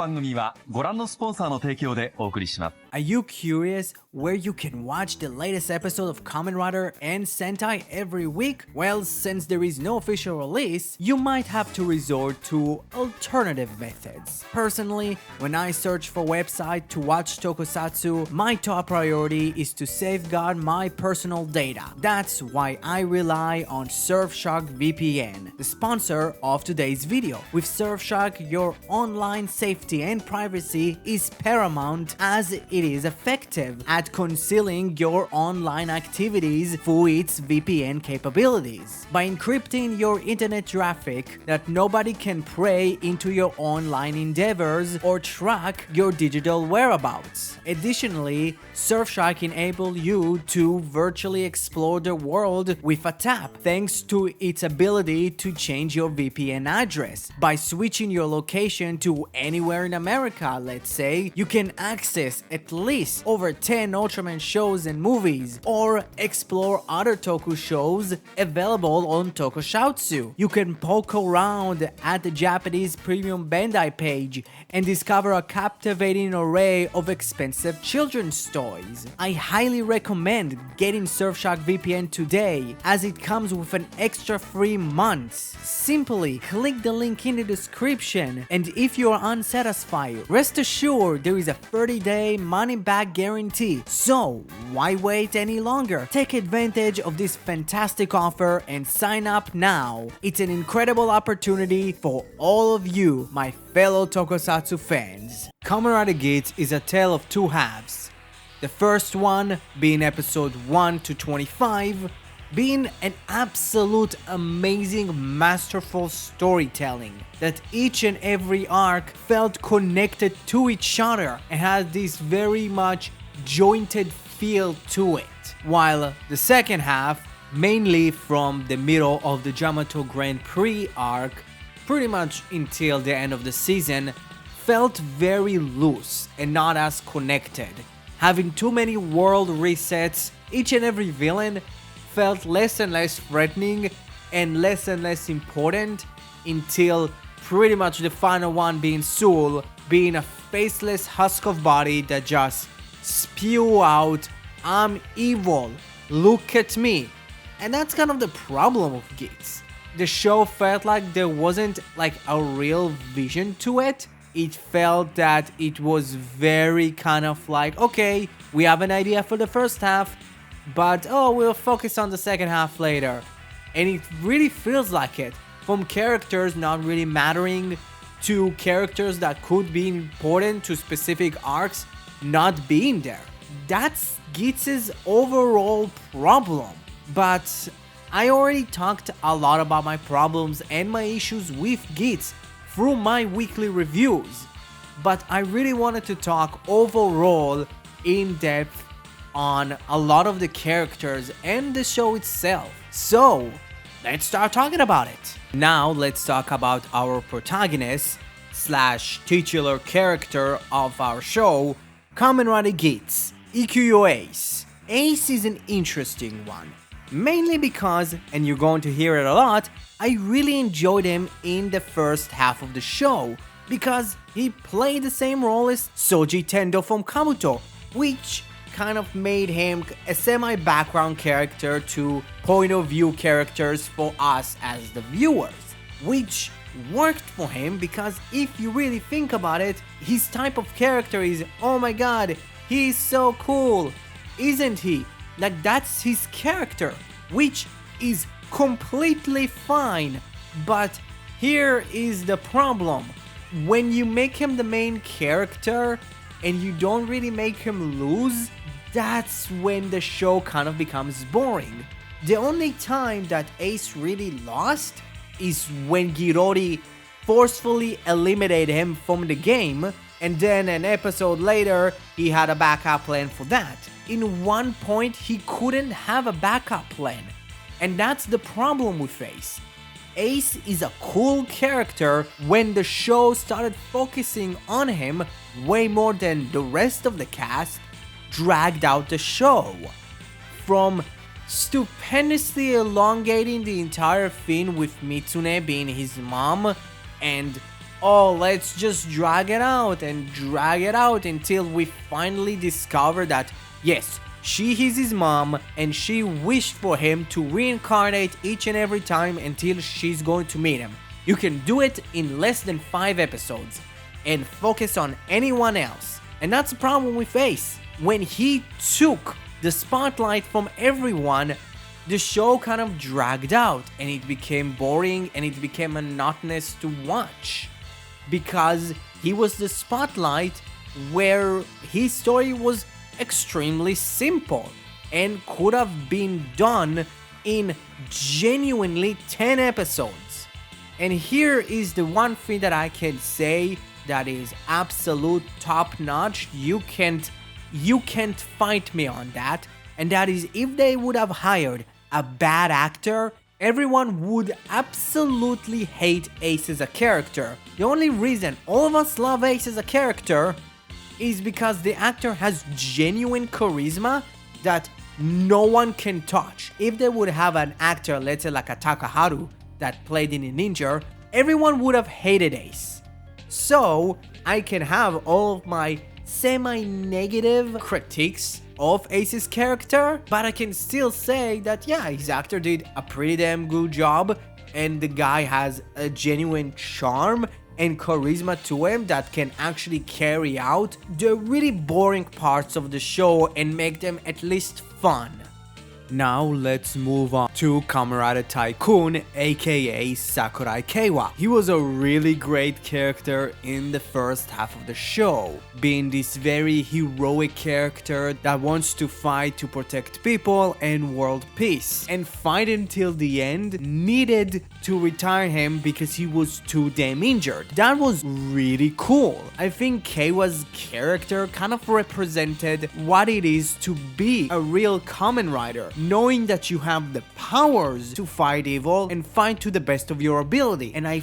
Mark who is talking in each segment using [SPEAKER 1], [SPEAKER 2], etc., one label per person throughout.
[SPEAKER 1] 番組はご覧のスポンサーの提供でお送りします。
[SPEAKER 2] Are you curious where you can watch the latest episode of Kamen Rider and Sentai every week? Well, since there is no official release, you might have to resort to alternative methods. Personally, when I search for website to watch Tokusatsu, my top priority is to safeguard my personal data. That's why I rely on SurfsharkVPN, the sponsor of today's video. With Surfshark, your online safety and privacy is paramount as it is effective at concealing your online activities through its VPN capabilities. By encrypting your internet traffic that nobody can pry into your online endeavors or track your digital whereabouts. Additionally, Surfshark enables you to virtually explore the world with a tap thanks to its ability to change your VPN address. By switching your location to anywhere in America, let's say, you can access at least over 10 Ultraman shows and movies, or explore other Toku shows available on Tokusatsu. You can poke around at the Japanese premium Bandai page and discover a captivating array of expensive children's toys. I highly recommend getting Surfshark VPN today as it comes with an extra 3 months. Simply click the link in the description, and if you are unsatisfied, rest assured there is a 30-day money-back guarantee. So why wait any longer? Take advantage of this fantastic offer and sign up now. It's an incredible opportunity for all of you, my fellow Tokusatsu fans. Kamen Rider Geats is a tale of two halves. The first one being episode 1 to 25, being an absolute amazing masterful storytelling that each and every arc felt connected to each other and had this very much jointed feel to it. While the second half, mainly from the middle of the Jyamato Grand Prix arc, pretty much until the end of the season, felt very loose and not as connected. Having too many world resets, each and every villain felt less and less threatening and less important until pretty much the final one being Sule, being a faceless husk of body that just spew out, "I'm evil, look at me." And that's kind of the problem of Geats. The show felt like there wasn't like a real vision to it. It felt that it was very kind of like, okay, we have an idea for the first half, but we'll focus on the second half later. And it really feels like it. From characters not really mattering to characters that could be important to specific arcs not being there. That's Geats' overall problem. But I already talked a lot about my problems and my issues with Geats through my weekly reviews. But I really wanted to talk overall in depth on a lot of the characters and the show itself. So, let's start talking about it. Now, let's talk about our protagonist / titular character of our show, Kamen Rider Geats, Ikkyu Ace. Ace is an interesting one, mainly because, and you're going to hear it a lot, I really enjoyed him in the first half of the show, because he played the same role as Soji Tendo from Kabuto, which kind of made him a semi-background character to point of view characters for us as the viewers, which worked for him because if you really think about it, his type of character is, oh my god, he's so cool, isn't he? Like, that's his character, which is completely fine. But here is the problem. When you make him the main character and you don't really make him lose, that's when the show kind of becomes boring. The only time that Ace really lost is when Girori forcefully eliminated him from the game, and then an episode later he had a backup plan for that. In one point he couldn't have a backup plan, and that's the problem with Ace. Ace is a cool character when the show started focusing on him way more than the rest of the cast dragged out the show. From stupendously elongating the entire thing with Mitsune being his mom and oh, let's just drag it out and drag it out until we finally discover that, yes, she is his mom and she wished for him to reincarnate each and every time until she's going to meet him. You can do it in less than 5 episodes and focus on anyone else. And that's the problem we face. When he took the spotlight from everyone, the show kind of dragged out and it became boring and it became monotonous to watch. Because he was the spotlight where his story was extremely simple and could have been done in genuinely 10 episodes. And here is the one thing that I can say that is absolute top notch. You can't fight me on that. And that is, if they would have hired a bad actor, everyone would absolutely hate Ace as a character. The only reason all of us love Ace as a character is because the actor has genuine charisma that no one can touch. If they would have an actor, let's say like a Takaharu, that played in a ninja, everyone would have hated Ace. So I can have all of my semi-negative critiques of Ace's character, but I can still say that yeah, his actor did a pretty damn good job and the guy has a genuine charm and charisma to him that can actually carry out the really boring parts of the show and make them at least fun. Now let's move on to Kamen Tycoon, aka Sakurai Keiwa. He was a really great character in the first half of the show, being this very heroic character that wants to fight to protect people and world peace, and fight until the end, needed to retire him because he was too damn injured. That was really cool. I think Keiwa's character kind of represented what it is to be a real Kamen Rider, knowing that you have the powers to fight evil and fight to the best of your ability. And I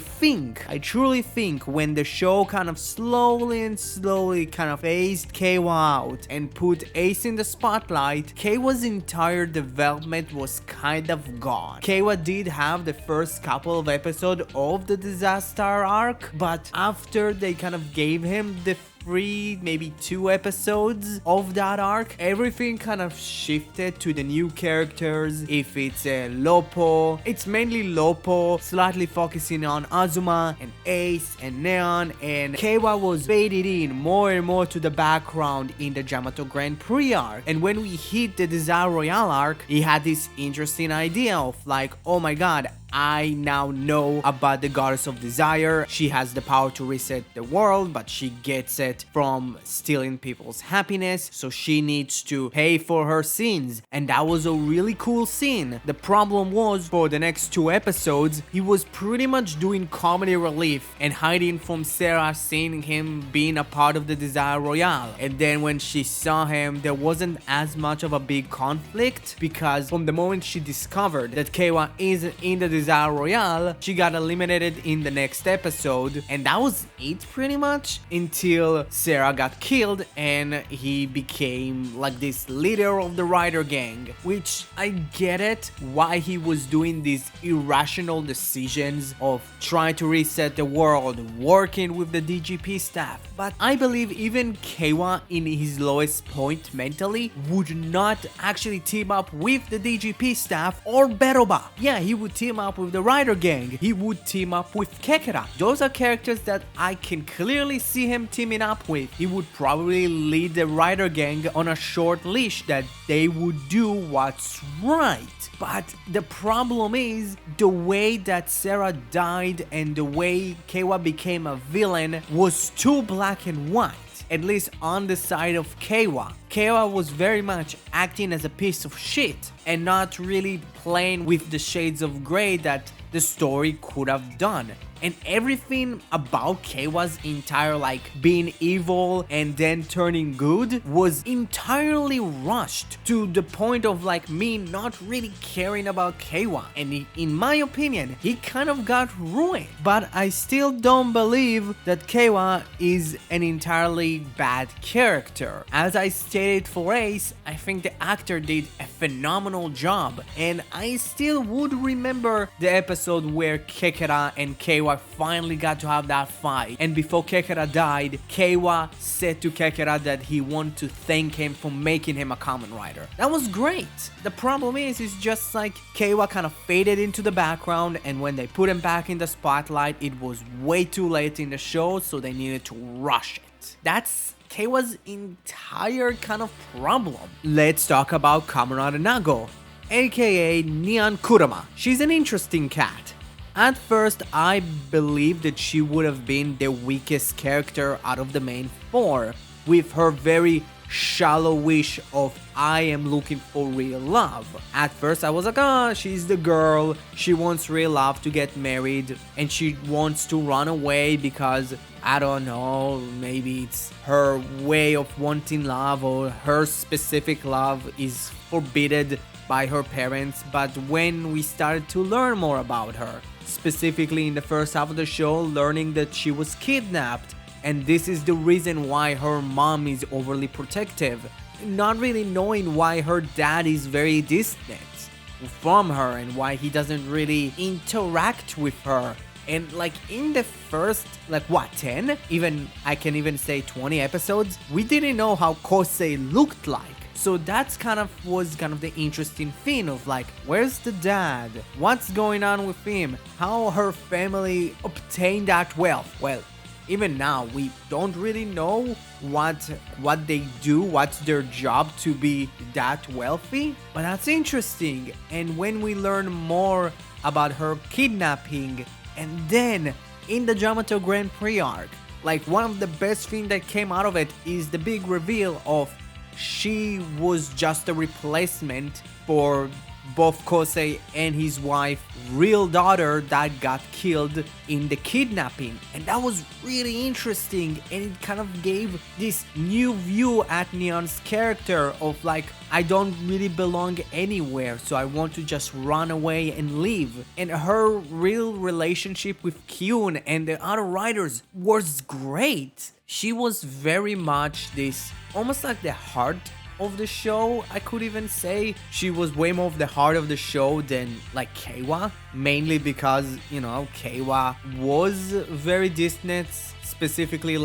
[SPEAKER 2] truly think when the show kind of slowly kind of phased Keiwa out and put Ace in the spotlight, Keiwa's entire development was kind of gone. Keiwa did have the first couple of episodes of the disaster arc, but after they kind of gave him the 3, maybe 2 episodes of that arc, everything kind of shifted to the new characters. If it's Lopo, it's mainly Lopo, slightly focusing on Azuma and Ace and Neon, and Keiwa was faded in more and more to the background in the Jyamato Grand Prix arc. And when we hit the Desire Royale arc, he had this interesting idea of like, oh my god, I now know about the Goddess of Desire. She has the power to reset the world, but she gets it from stealing people's happiness, so she needs to pay for her sins. And that was a really cool scene. The problem was, for the next 2 episodes, he was pretty much doing comedy relief and hiding from Sarah seeing him being a part of the Desire Royale. And then when she saw him, there wasn't as much of a big conflict, because from the moment she discovered that Keiwa is in the Desire Royale, she got eliminated in the next episode, and that was it pretty much, until Sarah got killed and he became like this leader of the Rider Gang, which I get it why he was doing these irrational decisions of trying to reset the world, working with the DGP staff. But I believe even Keiwa in his lowest point mentally would not actually team up with the DGP staff or Beroba. Yeah, he would team up with the Rider Gang, he would team up with Kekera. Those are characters that I can clearly see him teaming up with. He would probably lead the Rider Gang on a short leash that they would do what's right. But the problem is the way that Sarah died and the way Keiwa became a villain was too black and white. At least on the side of Keiwa. Keiwa was very much acting as a piece of shit and not really playing with the shades of grey that the story could have done. And everything about Keiwa's entire like being evil and then turning good was entirely rushed to the point of like me not really caring about Keiwa. And in my opinion, he kind of got ruined. But I still don't believe that Keiwa is an entirely bad character. As I stated for Ace, I think the actor did a phenomenal job, and I still would remember the episode episode where Kekera and Keiwa finally got to have that fight. And before Kekera died, Keiwa said to Kekera that he wanted to thank him for making him a Kamen Rider. That was great. The problem is, it's just like Keiwa kind of faded into the background, and when they put him back in the spotlight, it was way too late in the show, so they needed to rush it. That's Keiwa's entire kind of problem. Let's talk about Kamen Rider Nago, aka Neon Kurama. She's an interesting cat. At first, I believed that she would have been the weakest character out of the main four, with her very shallow wish of I am looking for real love. At first I was like, she's the girl, she wants real love to get married, and she wants to run away because, I don't know, maybe it's her way of wanting love, or her specific love is forbidden by her parents. But when we started to learn more about her, specifically in the first half of the show, learning that she was kidnapped, and this is the reason why her mom is overly protective, not really knowing why her dad is very distant from her and why he doesn't really interact with her. And like in the first, 10? I can even say 20 episodes, we didn't know how Kosei looked like. So that's was the interesting thing of like, where's the dad? What's going on with him? How her family obtained that wealth? Well, even now, we don't really know what they do, what's their job to be that wealthy, but that's interesting. And when we learn more about her kidnapping, and then in the Jyamato Grand Prix arc, like one of the best things that came out of it is the big reveal of she was just a replacement for both Kosei and his wife, real daughter that got killed in the kidnapping. And that was really interesting, and it kind of gave this new view at Neon's character of like, I don't really belong anywhere, so I want to just run away and leave. And her real relationship with Kyuun and the other riders was great. She was very much this, almost like the heart of the show. I could even say she was way more of the heart of the show than like Keiwa, mainly because, Keiwa was very distant, specifically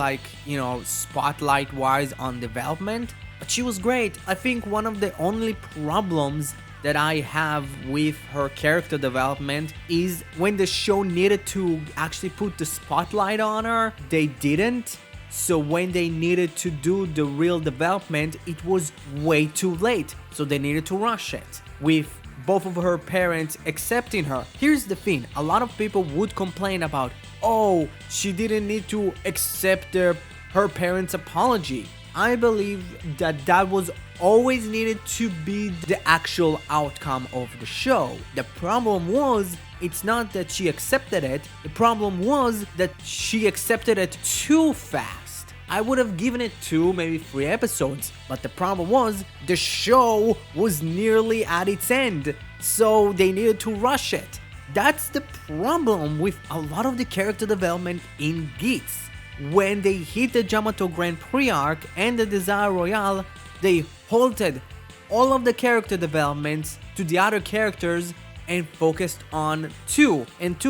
[SPEAKER 2] spotlight wise on development, but she was great. I think one of the only problems that I have with her character development is when the show needed to actually put the spotlight on her, they didn't. So when they needed to do the real development, it was way too late. So they needed to rush it, with both of her parents accepting her. Here's the thing, a lot of people would complain about, oh, she didn't need to accept her parents' apology. I believe that was always needed to be the actual outcome of the show. The problem was, it's not that she accepted it, the problem was that she accepted it too fast. I would have given it 2, maybe 3 episodes, but the problem was the show was nearly at its end, so they needed to rush it. That's the problem with a lot of the character development in Geats. When they hit the Jyamato Grand Prix arc and the Desire Royale, they halted all of the character developments to the other characters and focused on 2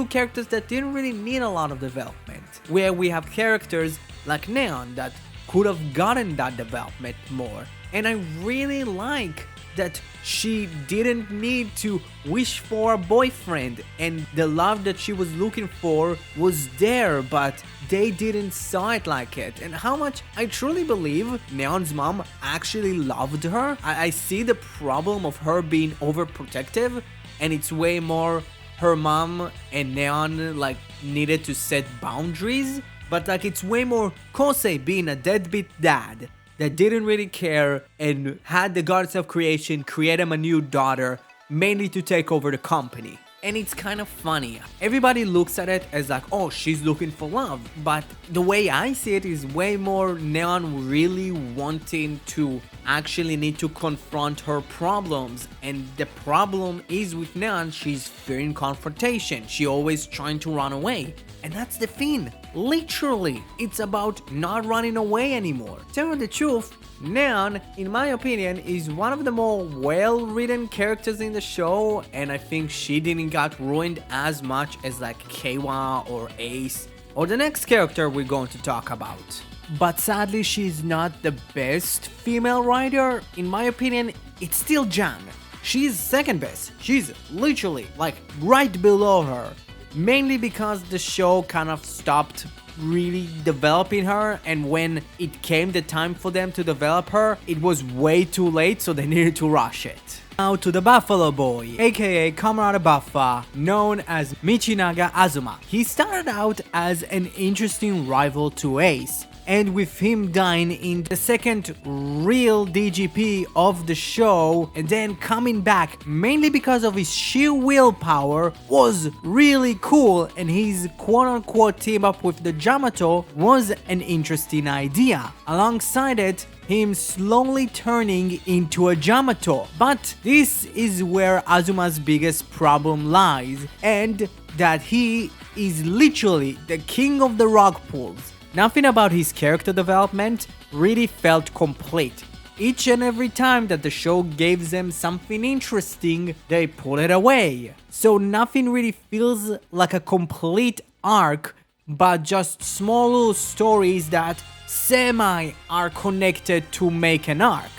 [SPEAKER 2] characters that didn't really need a lot of development, where we have characters like Neon that could have gotten that development more. And I really like that she didn't need to wish for a boyfriend, and the love that she was looking for was there, but they didn't saw it like it. And how much I truly believe Neon's mom actually loved her. I see the problem of her being overprotective, and it's way more her mom and Neon needed to set boundaries, but it's way more Kosei being a deadbeat dad that didn't really care and had the goddess of creation create him a new daughter, mainly to take over the company. And it's kind of funny. Everybody looks at it as like, oh, she's looking for love. But the way I see it is way more Neon really wanting to actually need to confront her problems, and the problem is with Nan, she's fearing confrontation. She always trying to run away, and that's the thing. Literally, it's about not running away anymore. Telling the truth, Nan, in my opinion, is one of the more well-written characters in the show, and I think she didn't get ruined as much as like Keiwa or Ace or the next character we're going to talk about. But sadly, she's not the best female writer. In my opinion, it's still Jan. She's second best. She's literally like right below her. Mainly because the show kind of stopped really developing her, and when it came the time for them to develop her, it was way too late, so they needed to rush it. Now to the Buffalo Boy, aka Kamen Buffa, known as Michinaga Azuma. He started out as an interesting rival to Ace, and with him dying in the second real DGP of the show and then coming back mainly because of his sheer willpower was really cool, and his quote-unquote team up with the Jyamato was an interesting idea. Alongside it, him slowly turning into a Jyamato. But this is where Azuma's biggest problem lies, and that he is literally the king of the rock pools. Nothing about his character development really felt complete. Each and every time that the show gave them something interesting, they pull it away. So nothing really feels like a complete arc, but just small little stories that semi are connected to make an arc,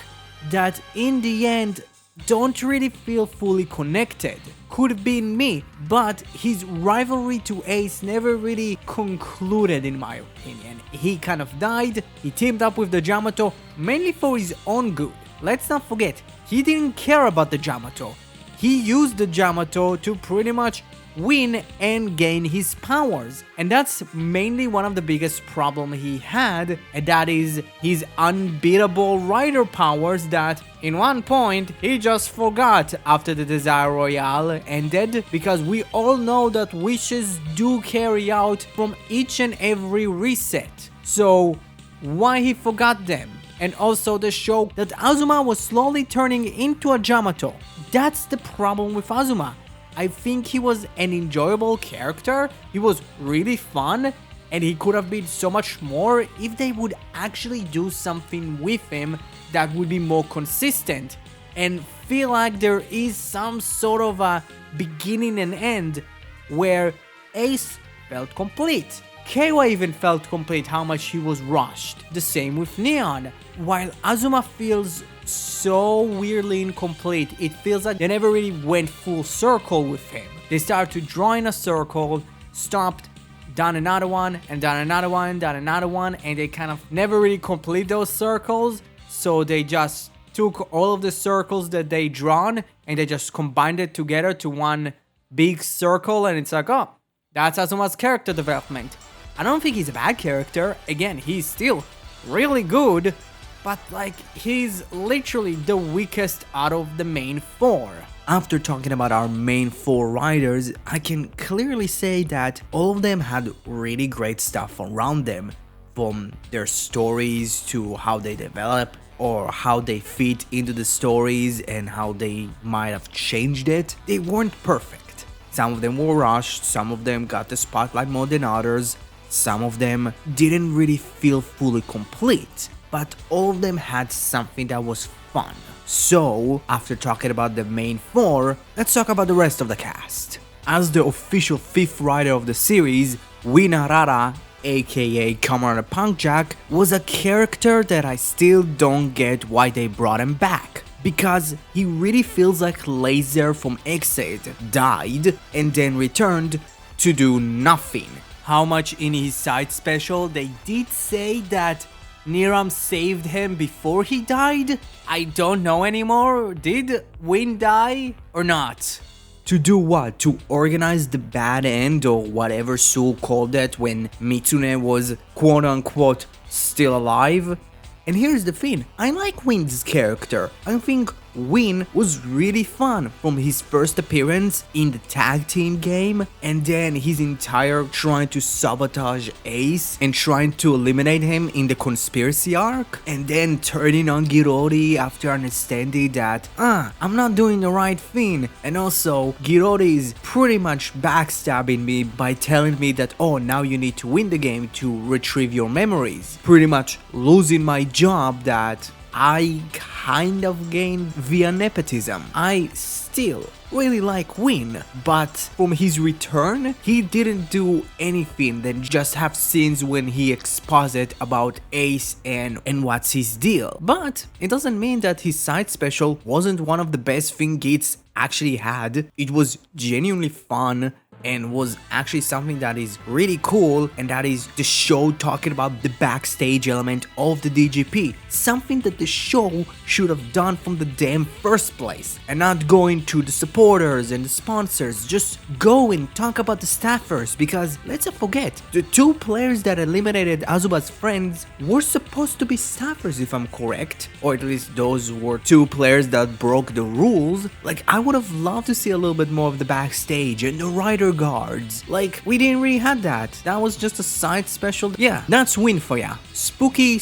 [SPEAKER 2] that in the end don't really feel fully connected. Could have been me, but his rivalry to Ace never really concluded in my opinion. He kind of died, he teamed up with the Jyamato mainly for his own good. Let's not forget, he didn't care about the Jyamato. He used the Jyamato to pretty much win and gain his powers, and that's mainly one of the biggest problem he had, and that is his unbeatable rider powers that in one point he just forgot after the Desire Royale ended, because we all know that wishes do carry out from each and every reset. So why he forgot them? And also the show that Azuma was slowly turning into a Jyamato. That's the problem with Azuma. I think he was an enjoyable character, he was really fun, and he could have been so much more if they would actually do something with him that would be more consistent and feel like there is some sort of a beginning and end where Ace felt complete. Keiwa even felt complete how much he was rushed. The same with Neon. While Azuma feels so weirdly incomplete, it feels like they never really went full circle with him. They started to draw in a circle, stopped, done another one, and done another one, done another one, and they kind of never really complete those circles, so they just took all of the circles that they drawn and they just combined it together to one big circle, and it's like, oh, that's Azuma's character development. I don't think he's a bad character. Again, he's still really good, but like, he's literally the weakest out of the main four. After talking about our main four riders, I can clearly say that all of them had really great stuff around them, from their stories to how they develop or how they fit into the stories and how they might have changed it. They weren't perfect. Some of them were rushed, some of them got the spotlight more than others, some of them didn't really feel fully complete, but all of them had something that was fun. So, after talking about the main four, let's talk about the rest of the cast. As the official fifth rider of the series, Winarara, aka Kamen Punkjack, was a character that I still don't get why they brought him back. Because he really feels like Laser from Exit died and then returned to do nothing. How much in his side special they did say that Niram saved him before he died? I don't know anymore. Did Win die or not? To do what? To organize the bad end or whatever Sule called it when Mitsune was quote-unquote still alive? And here's the thing, I like Win's character. I think Win was really fun, from his first appearance in the tag team game, and then his entire trying to sabotage Ace and trying to eliminate him in the conspiracy arc, and then turning on Girori after understanding that, I'm not doing the right thing, and also Girori is pretty much backstabbing me by telling me that, oh, now you need to win the game to retrieve your memories, pretty much losing my job that I kind of gained via nepotism. I still really like Win, but from his return, he didn't do anything than just have scenes when he exposited about Ace and what's his deal. But it doesn't mean that his side special wasn't one of the best things Geats actually had. It was genuinely fun and was actually something that is really cool, and that is the show talking about the backstage element of the DGP, something that the show should have done from the damn first place, and not going to the supporters and the sponsors. Just go and talk about the staffers, because let's not forget, the two players that eliminated Azuba's friends were supposed to be staffers, if I'm correct, or at least those were two players that broke the rules. Like, I would have loved to see a little bit more of the backstage and the rider guards. Like, we didn't really have that. That was just a side special. Yeah, that's Win for ya. Spooky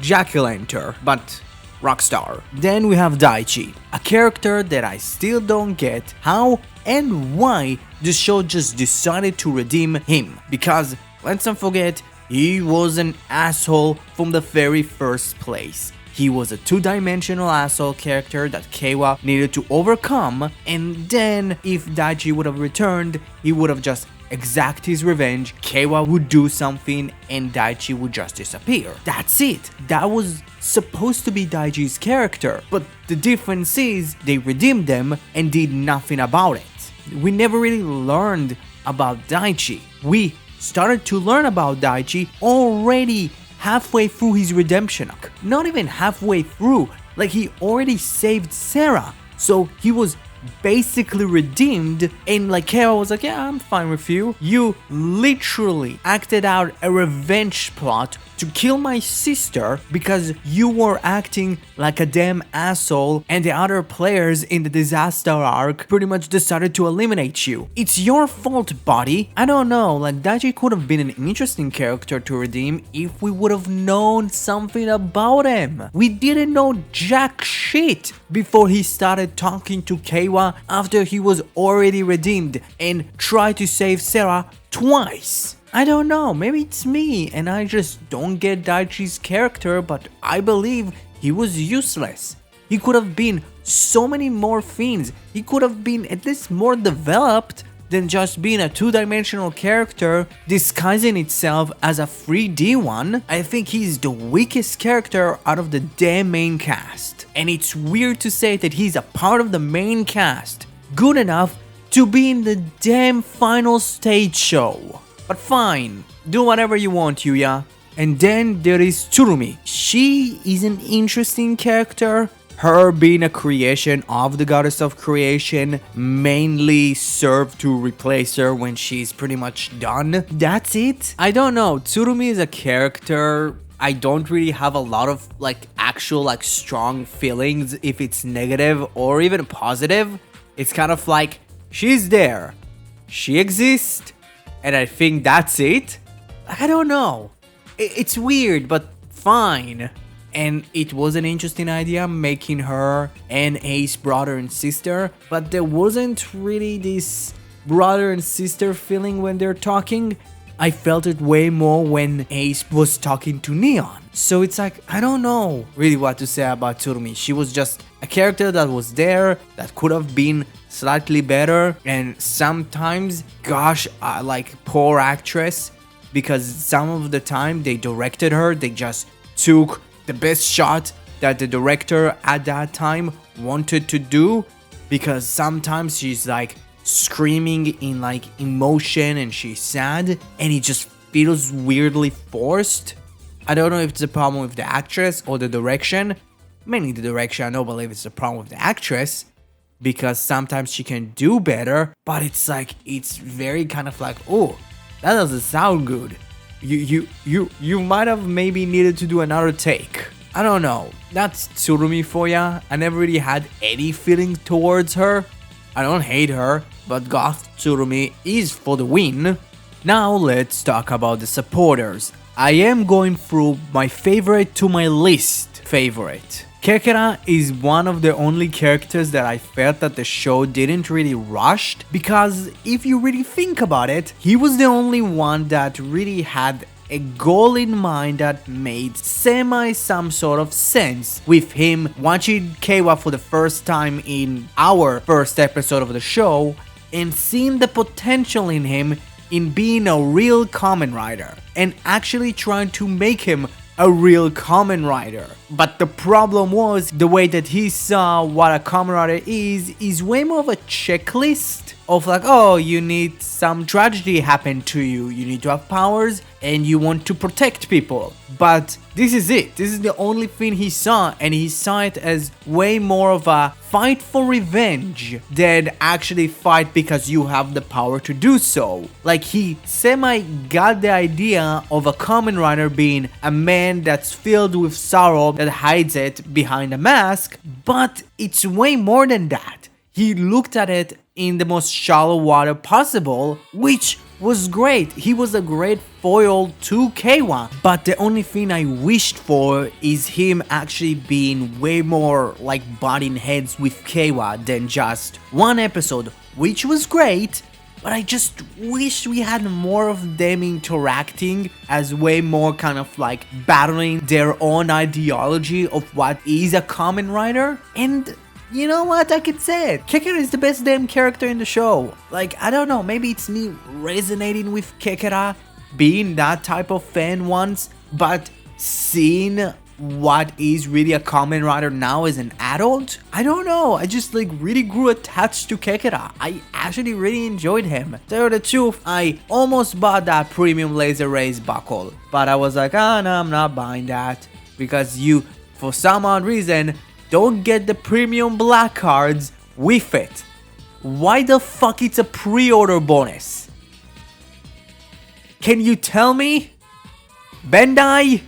[SPEAKER 2] jack-o'-lantern, but rockstar. Then we have Daichi, a character that I still don't get how and why the show just decided to redeem him, because let's not forget, he was an asshole from the very first place. He was a two-dimensional asshole character that Keiwa needed to overcome, and then if Daichi would have returned, he would have just exact his revenge, Keiwa would do something, and Daichi would just disappear. That's it. That was supposed to be Daichi's character, but the difference is they redeemed them and did nothing about it. We never really learned about Daichi. We started to learn about Daichi already halfway through his redemption arc. Not even halfway through, like he already saved Sarah, so he was basically redeemed, and like Kara was like, yeah, I'm fine with you. You literally acted out a revenge plot to kill my sister because you were acting like a damn asshole, and the other players in the disaster arc pretty much decided to eliminate you. It's your fault, buddy. I don't know, like Daichi could have been an interesting character to redeem if we would have known something about him. We didn't know jack shit before he started talking to Keiwa after he was already redeemed and tried to save Sarah twice. I don't know, maybe it's me and I just don't get Daichi's character, but I believe he was useless. He could have been so many more things. He could have been at least more developed than just being a two-dimensional character disguising itself as a 3D one. I think he's the weakest character out of the damn main cast. And it's weird to say that he's a part of the main cast, good enough to be in the damn final stage show. But fine, do whatever you want, Yuya. And then there is Chirami. She is an interesting character. Her being a creation of the goddess of creation mainly served to replace her when she's pretty much done. That's it. I don't know, Chirami is a character I don't really have a lot of actual strong feelings if it's negative or even positive. It's kind of like, she's there, she exists, and I think that's it. I don't know. It's weird, but fine. And it was an interesting idea making her and Ace brother and sister, but there wasn't really this brother and sister feeling when they're talking. I felt it way more when Ace was talking to Neon. So it's like, I don't know really what to say about Chirami. She was just a character that was there, that could have been slightly better, and sometimes, gosh, poor actress, because some of the time they directed her, they just took the best shot that the director at that time wanted to do, because sometimes she's screaming in emotion and she's sad and it just feels weirdly forced. I don't know if it's a problem with the actress or the direction. Mainly the direction. I don't believe it's a problem with the actress, because sometimes she can do better, but it's very kind of oh, that doesn't sound good. You might have maybe needed to do another take. I don't know, that's Tsumuri for ya. I never really had any feeling towards her. I don't hate her, but Goth Tsumuri is for the win. Now let's talk about the supporters. I am going through my favorite to my least favorite. Kekera is one of the only characters that I felt that the show didn't really rush, because if you really think about it, he was the only one that really had a goal in mind that made some sort of sense, with him watching Keiwa for the first time in our first episode of the show and seeing the potential in him in being a real Kamen Rider and actually trying to make him a real Kamen Rider. But the problem was the way that he saw what a Kamen Rider is way more of a checklist of like, oh, you need some tragedy happen to you, you need to have powers and you want to protect people. But this is it. This is the only thing he saw, and he saw it as way more of a fight for revenge than actually fight because you have the power to do so. Like, he semi got the idea of a Kamen Rider being a man that's filled with sorrow that hides it behind a mask, but it's way more than that. He looked at it in the most shallow water possible, which was great. He was a great foil to Keiwa, but the only thing I wished for is him actually being way more like butting heads with Keiwa than just one episode, which was great, but I just wish we had more of them interacting as way more kind of like battling their own ideology of what is a Kamen Rider. And you know what, I could say it. Kekera is the best damn character in the show. Like, I don't know, maybe it's me resonating with Kekera, being that type of fan once, but seeing what is really a Kamen Rider now as an adult, I don't know, I just like really grew attached to Kekera. I actually really enjoyed him. To tell you the truth, I almost bought that premium laser rays buckle, but I was like, oh no, I'm not buying that, because you, for some odd reason, don't get the premium black cards with it. Why the fuck it's a pre-order bonus? Can you tell me? Bandai?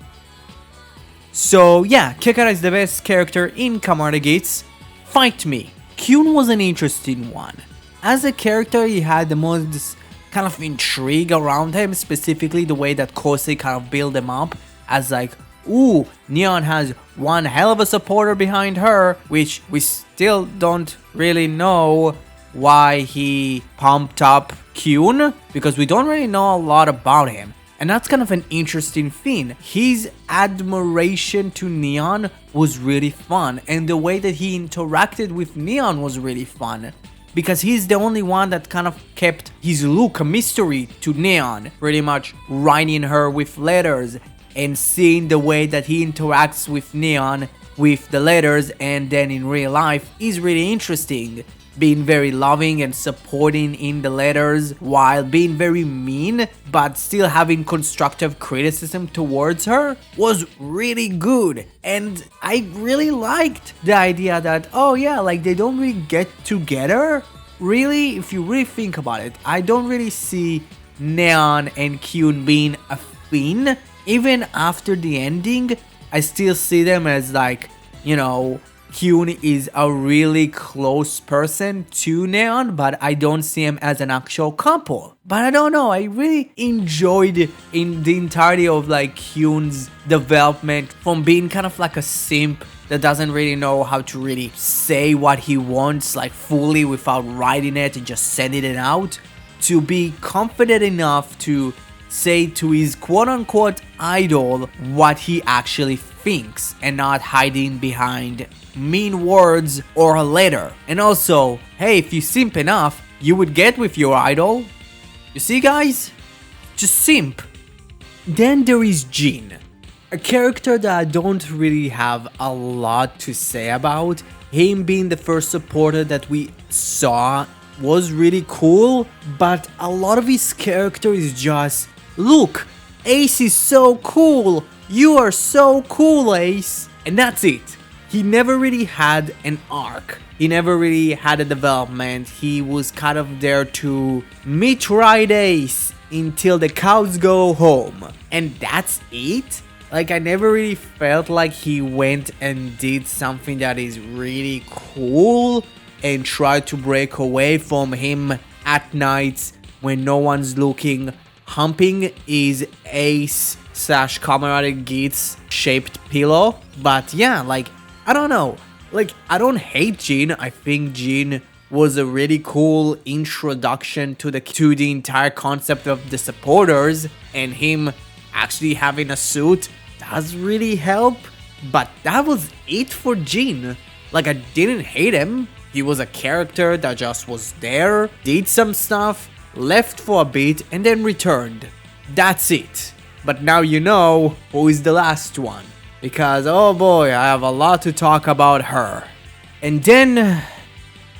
[SPEAKER 2] So yeah, Kekera is the best character in Kamen Rider Geats. Fight me. Kyuun was an interesting one. As a character, he had the most kind of intrigue around him, specifically the way that Kosei kind of built him up as like, ooh, Neon has one hell of a supporter behind her, which we still don't really know why he pumped up Kyuun, because we don't really know a lot about him. And that's kind of an interesting thing. His admiration to Neon was really fun, and the way that he interacted with Neon was really fun, because he's the only one that kind of kept his look a mystery to Neon, pretty much writing her with letters and seeing the way that he interacts with Neon with the letters and then in real life is really interesting. Being very loving and supporting in the letters while being very mean but still having constructive criticism towards her was really good. And I really liked the idea that, oh yeah, like they don't really get together. Really, if you really think about it, I don't really see Neon and Kyuun being a thing. Even after the ending, I still see them as like, you know, Kyuun is a really close person to Neon, but I don't see him as an actual couple. But I don't know, I really enjoyed in the entirety of like Kyuun's development from being kind of like a simp that doesn't really know how to really say what he wants like fully without writing it and just sending it out, to be confident enough to say to his quote-unquote idol what he actually thinks and not hiding behind mean words or a letter. And also, hey, if you simp enough, you would get with your idol. You see, guys? Just simp. Then there is Ziin, a character that I don't really have a lot to say about. Him being the first supporter that we saw was really cool, but a lot of his character is just, look, Ace is so cool, you are so cool, Ace, and that's it. He never really had an arc, he never really had a development. He was kind of there to meet ride Ace until the cows go home, and that's it. Like, I never really felt like he went and did something that is really cool and tried to break away from him at nights when no one's looking. Humping is Ace / Kamen Geats shaped pillow. But yeah, like, I don't know. Like, I don't hate Ziin. I think Ziin was a really cool introduction to the entire concept of the supporters, and him actually having a suit does really help. But that was it for Ziin. Like, I didn't hate him. He was a character that just was there, did some stuff, left for a bit, and then returned. That's it. But now you know who is the last one, because oh boy, I have a lot to talk about her. And then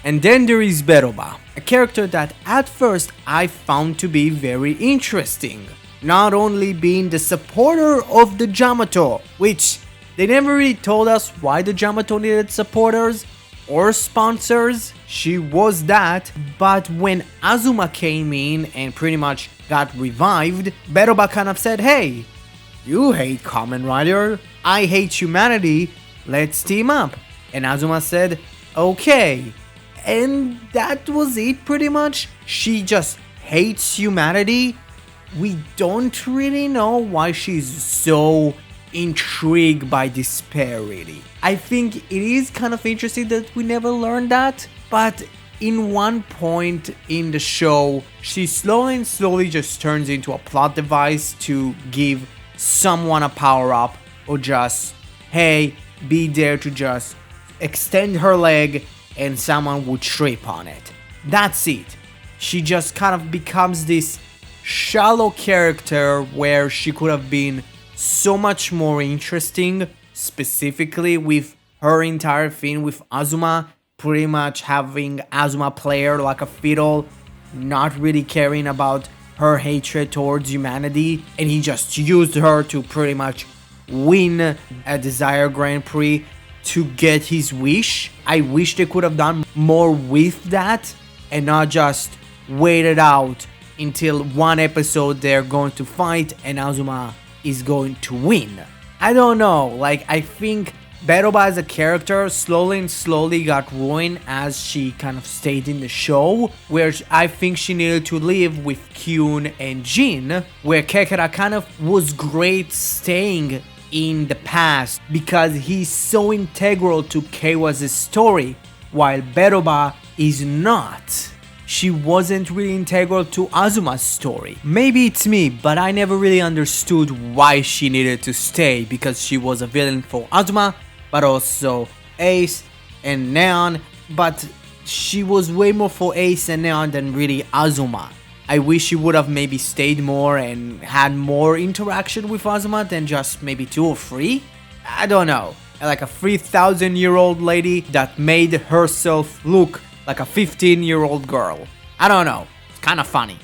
[SPEAKER 2] there is Beroba, a character that at first I found to be very interesting. Not only being the supporter of the Jyamato, which they never really told us why the Jyamato needed supporters or sponsors, she was that, but when Azuma came in and pretty much got revived, Beroba kind of said, hey, you hate Kamen Rider, I hate humanity, let's team up. And Azuma said, okay. And that was it pretty much. She just hates humanity. We don't really know why she's so intrigued by despair, really. I think it is kind of interesting that we never learned that, but in one point in the show, she slowly just turns into a plot device to give someone a power-up, or just, hey, be there to just extend her leg and someone would trip on it. That's it. She just kind of becomes this shallow character where she could have been so much more interesting, specifically with her entire thing with Azuma, pretty much having Azuma play her like a fiddle, not really caring about her hatred towards humanity, and he just used her to pretty much win a Desire Grand Prix to get his wish. I wish they could have done more with that and not just waited out until one episode they're going to fight and Azuma is going to win. I don't know, like, I think Beroba as a character slowly got ruined as she kind of stayed in the show, where I think she needed to live with Kyuun and Ziin, where Kekera kind of was great staying in the past because he's so integral to Keiwa's story, while Beroba is not. She wasn't really integral to Azuma's story. Maybe it's me, but I never really understood why she needed to stay, because she was a villain for Azuma, but also Ace and Neon, but she was way more for Ace and Neon than really Azuma. I wish she would have maybe stayed more and had more interaction with Azuma than just maybe 2 or 3. I don't know. Like a 3,000-year-old lady that made herself look like a 15-year-old girl. I don't know. It's kind of funny.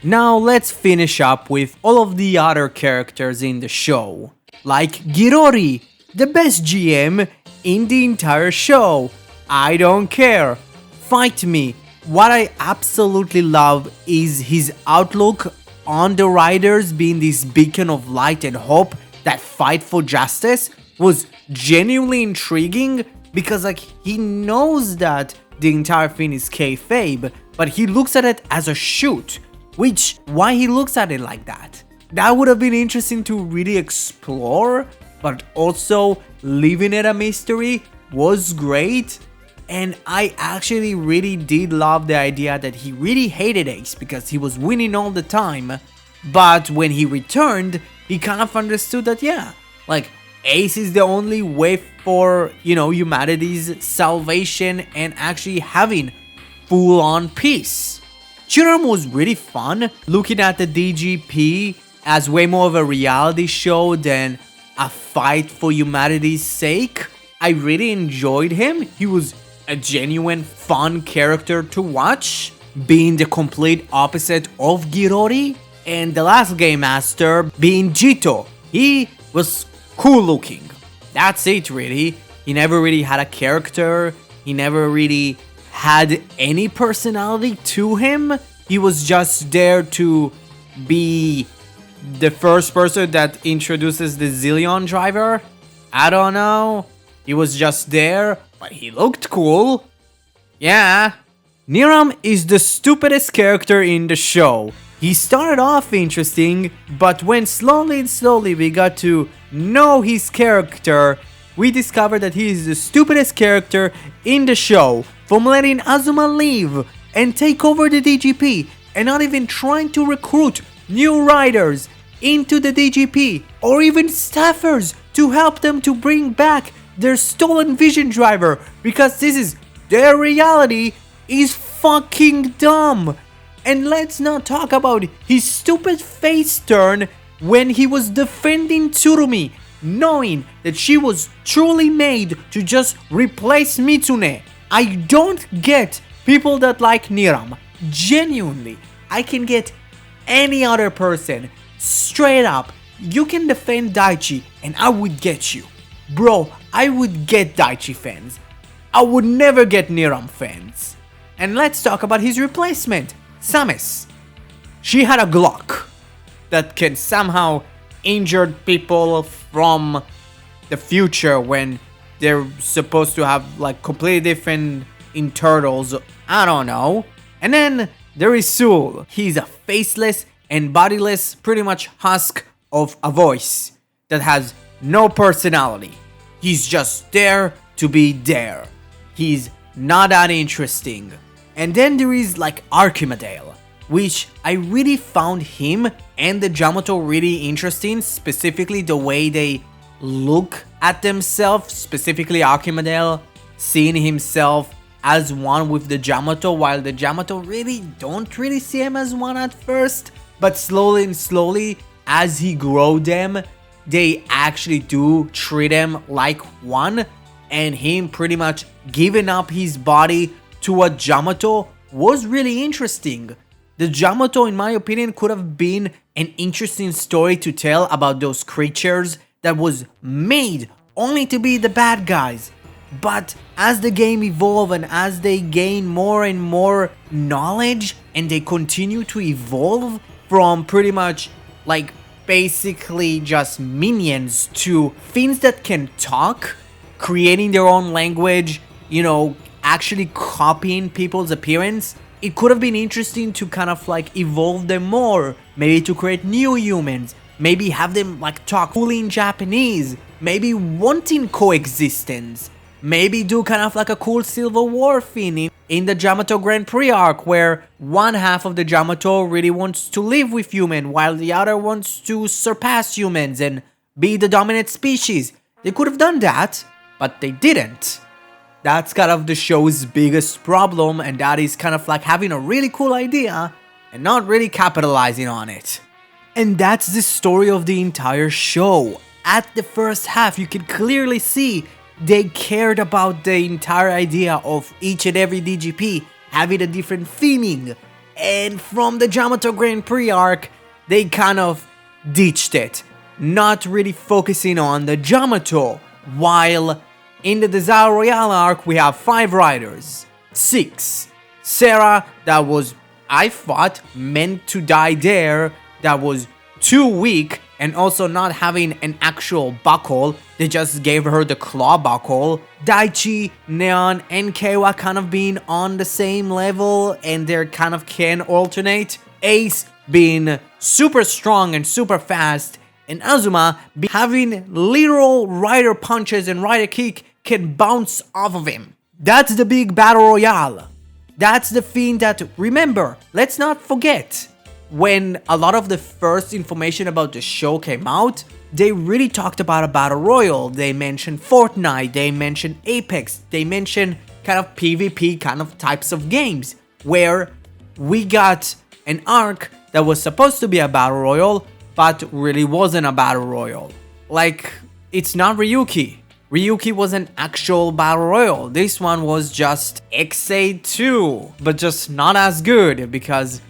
[SPEAKER 2] Now let's finish up with all of the other characters in the show. Like Girori, the best GM in the entire show. I don't care. Fight me. What I absolutely love is his outlook on the riders being this beacon of light and hope that fight for justice was genuinely intriguing, because like he knows that the entire thing is kayfabe, but he looks at it as a shoot. Which, why he looks at it like that? That would have been interesting to really explore, but also leaving it a mystery was great. And I actually really did love the idea that he really hated Ace because he was winning all the time. But when he returned, he kind of understood that, yeah, like Ace is the only way for, you know, humanity's salvation and actually having full-on peace. Chirami was really fun, looking at the DGP as way more of a reality show than a fight for humanity's sake. I really enjoyed him. He was a genuine fun character to watch, being the complete opposite of Girori. And the last game master being Jito. He was cool looking. That's it really. He never really had a character. He never really had any personality to him. He was just there to be the first person that introduces the Zillion driver? I don't know. He was just there, but he looked cool. Yeah. Niram is the stupidest character in the show. He started off interesting, but when slowly and slowly we got to know his character, we discovered that he is the stupidest character in the show, from letting Azuma leave and take over the DGP and not even trying to recruit new riders into the DGP or even staffers to help them to bring back their stolen Vision driver, because this is their reality, is fucking dumb. And let's not talk about his stupid face turn when he was defending Tsurumi, knowing that she was truly made to just replace Mitsune. I don't get people that like Niram. Genuinely, I can get any other person. Straight up, you can defend Daichi and I would get you. Bro, I would get Daichi fans. I would never get Niram fans. And let's talk about his replacement, Samus. She had a Glock that can somehow injure people from the future when they're supposed to have like completely different internals. I don't know. And then there is Sule. He's a faceless and bodiless, pretty much husk of a voice that has no personality. He's just there to be there. He's not that interesting. And then there is like Archimedel, which I really found him and the Jyamato really interesting, specifically the way they look at themselves, specifically Archimedel seeing himself as one with the Jyamato, while the Jyamato don't really see him as one at first, but slowly and slowly as he grow them, they actually do treat him like one, and him pretty much giving up his body to a Jyamato was really interesting. The Jyamato, in my opinion, could have been an interesting story to tell about those creatures that was made only to be the bad guys. But as the game evolve and as they gain more and more knowledge and they continue to evolve from pretty much like basically just minions to things that can talk, creating their own language, you know, actually copying people's appearance, it could have been interesting to kind of like evolve them more, maybe to create new humans, maybe have them like talk fully in Japanese, maybe wanting coexistence, maybe do kind of like a cool Civil War thing in the Jyamato Grand Prix arc, where one half of the Jyamato really wants to live with humans while the other wants to surpass humans and be the dominant species. They could have done that, but they didn't. That's kind of the show's biggest problem, and that is kind of like having a really cool idea and not really capitalizing on it. And that's the story of the entire show. At the first half, you can clearly see they cared about the entire idea of each and every DGP having a different theming. And from the Jyamato Grand Prix arc, they kind of ditched it, not really focusing on the Jyamato, while in the Desire Royale arc, we have 5 riders. 6. Sarah, that was, I thought, meant to die there, that was too weak, and also not having an actual buckle, they just gave her the claw buckle. Daichi, Neon, and Keiwa kind of being on the same level, and they kind of can alternate. Ace being super strong and super fast, and Azuma having literal rider punches and rider kick can bounce off of him. That's the big battle royale. That's the thing that, remember, let's not forget, when a lot of the first information about the show came out, they really talked about a battle royale. They mentioned Fortnite, they mentioned Apex, they mentioned kind of PvP kind of types of games, where we got an arc that was supposed to be a battle royale, but really wasn't a battle royale. Like, it's not Ryuki. Ryuki was an actual battle royale. This one was just XA2, but just not as good because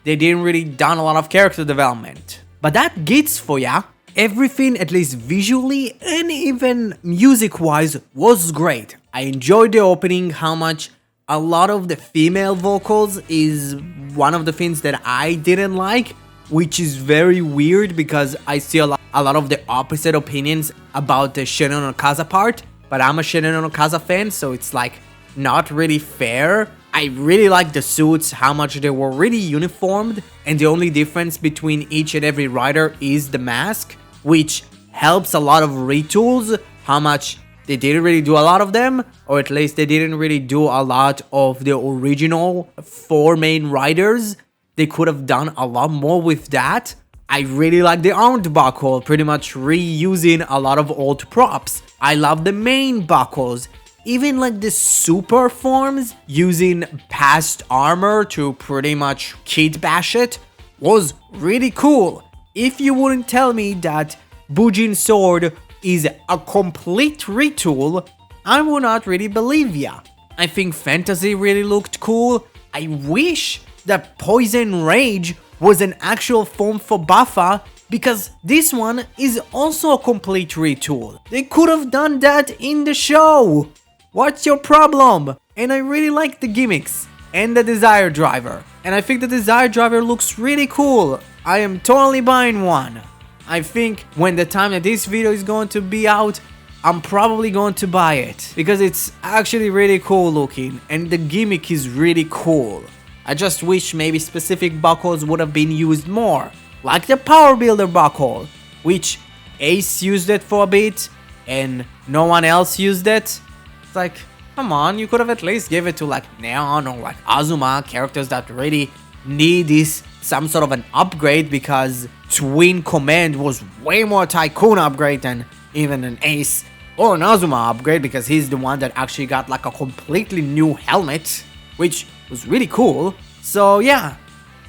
[SPEAKER 2] they didn't really done a lot of character development. But that Geats for ya. Everything, at least visually and even music-wise, was great. I enjoyed the opening, how much a lot of the female vocals is one of the things that I didn't like. which is very weird because I see a lot of the opposite opinions about the Shinen no Kaza part, but I'm a Shinen no Kaza fan, so it's like not really fair. I really like the suits, how much they were really uniformed, and the only difference between each and every rider is the mask, which helps a lot of retools, how much they didn't really do a lot of them, or at least they didn't really do a lot of the original 4 main riders. They could have done a lot more with that. I really like the armed buckle, pretty much reusing a lot of old props. I love the main buckles. Even like the super forms, using past armor to pretty much kit bash it, was really cool. If you wouldn't tell me that Bujin's sword is a complete retool, I would not really believe ya. I think Fantasy really looked cool. I wish that Poison Rage was an actual form for Buffa, because this one is also a complete retool. They could have done that in the show. What's your problem? And I really like the gimmicks and the Desire Driver. And I think the Desire Driver looks really cool. I am totally buying one. I think when the time that this video is going to be out, I'm probably going to buy it, because it's actually really cool looking and the gimmick is really cool. I just wish maybe specific buckles would have been used more, like the Power Builder buckle, which Ace used it for a bit and no one else used it. It's like, come on, you could have at least give it to like Neon or like Azuma, characters that really need some sort of an upgrade, because Twin Command was way more Tycoon upgrade than even an Ace or an Azuma upgrade, because he's the one that actually got like a completely new helmet, which was really cool. So yeah,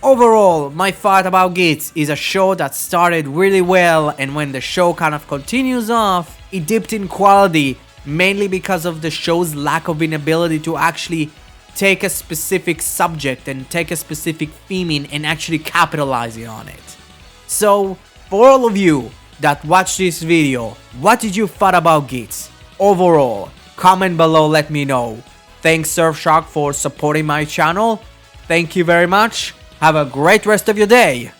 [SPEAKER 2] overall, my thought about Geats is a show that started really well, and when the show kind of continues off, it dipped in quality, mainly because of the show's lack of inability to actually take a specific subject and take a specific theming and actually capitalizing on it. So, for all of you that watched this video, what did you thought about Geats? Overall, comment below, let me know. Thanks Surfshark for supporting my channel. Thank you very much. Have a great rest of your day.